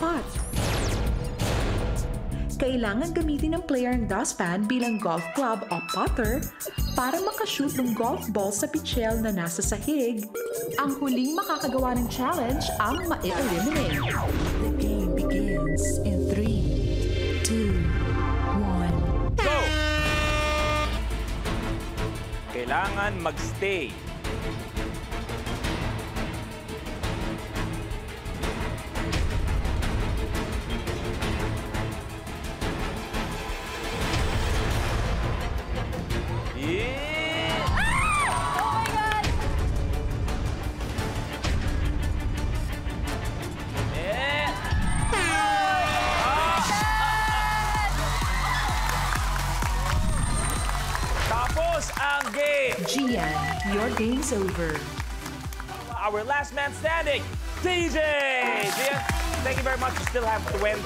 pot. Kailangan gamitin ng player ang dustpan bilang golf club o putter para makashoot ng golf ball sa pichel na nasa sahig. Ang huling makakagawa ng challenge ang ma-eliminate. The game begins in 3, 2, 1. Go! Kailangan magstay. Tapos ang game! Gian, your game's over. Our last man standing, TJ! Gian, thank you very much. You still have 20,000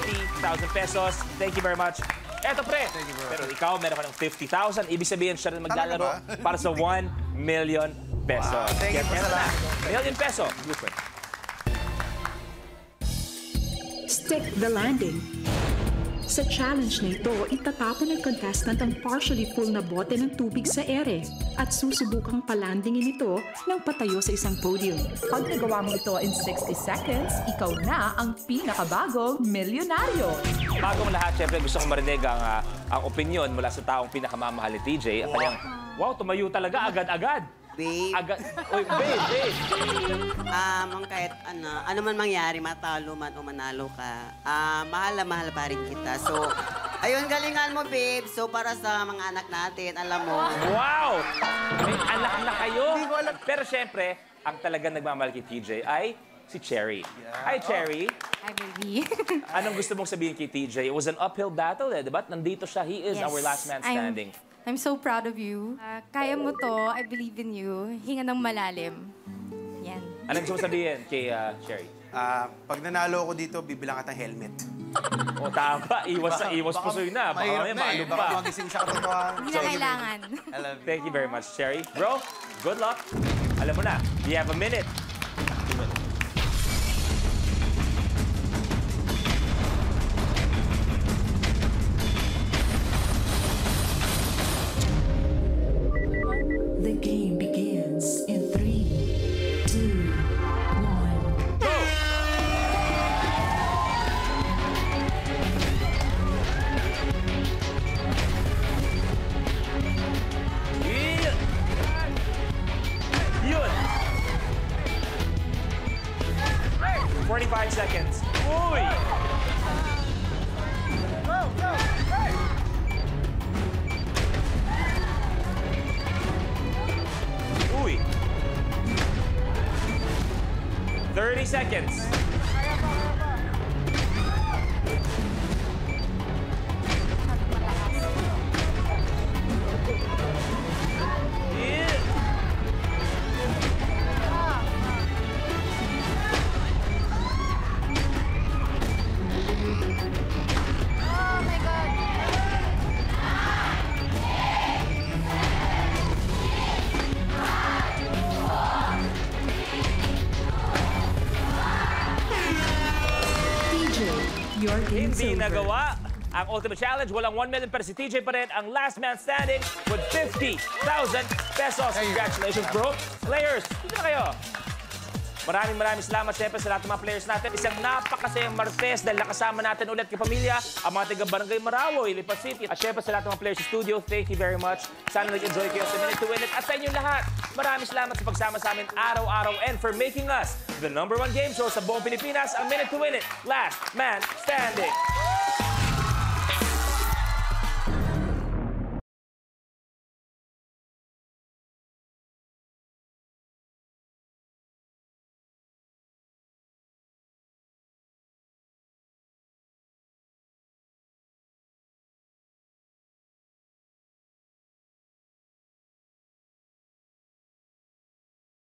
pesos. Thank you very much. Eto pre, pero ikaw meron ka ng 50,000. Ibig sabihin siya rin maglalaro para sa 1 million pesos. Wow, thank you po sa lahat. Million peso. Blueprint. Stick the landing. Sa challenge na ito, itatapon ng contestant ang partially full na bote ng tubig sa ere at susubukang palandingin ito ng patayo sa isang podium. Pag nagawa mo ito in 60 seconds, ikaw na ang pinakabagong milyonaryo. Bagong lahat, syempre gusto kong marinig ang opinion mula sa taong pinakamamahal ni TJ. At kanyang, wow, tumayo talaga agad-agad. Babe. Oy, babe. Ang kahit ano man mangyari, matalo man o manalo ka, mahal na mahal pa rin kita. So, ayun, galingan mo, babe. So, para sa mga anak natin, alam mo. Wow! May anak na kayo. Pero syempre, ang talagang nagmamahal kay TJ ay si Cherry. Hi, Cherry. Hi, baby. Anong gusto mong sabihin kay TJ? It was an uphill battle, eh, diba? Nandito siya. He is our last man standing. I'm so proud of you. Kaya mo to. I believe in you. Hinga ng malalim. Yan. Anong gusto mong sabihin kay Cherry? Pag nanalo ako dito, bibilang ka ng helmet. O, tama. Iwas pusoy na. Baka may maalog pa. Baka magising sa katotohanan. Hindi na kailangan. I love you. Thank you very much, Cherry. Bro, good luck. Alam mo na, you have a minute. The game begins in 3, 2, 1. Go! Yun! 45 seconds. Uy! Uy! 30 seconds. Yeah. Oh my God. TJ, your game's Hindi over. nagawa ang Ultimate Challenge. Walang 1 million pero si TJ pa rin ang last man standing with 50,000 pesos. Congratulations, bro. Players, dito na kayo. Maraming salamat siyempre sa lahat ng mga players natin. Isang napakasayang Martes dahil nakasama natin ulit kay pamilya, ang mga taga-Barangay Marawoy, Lipa City. At siyempre sa lahat ng mga players sa studio, thank you very much. Sana nag-enjoy kayo sa Minute to Win It. At sa inyong lahat, maraming salamat sa pagsama sa amin araw-araw and for making us the #1 game show sa buong Pilipinas, ang Minute to Win It, Last Man Standing.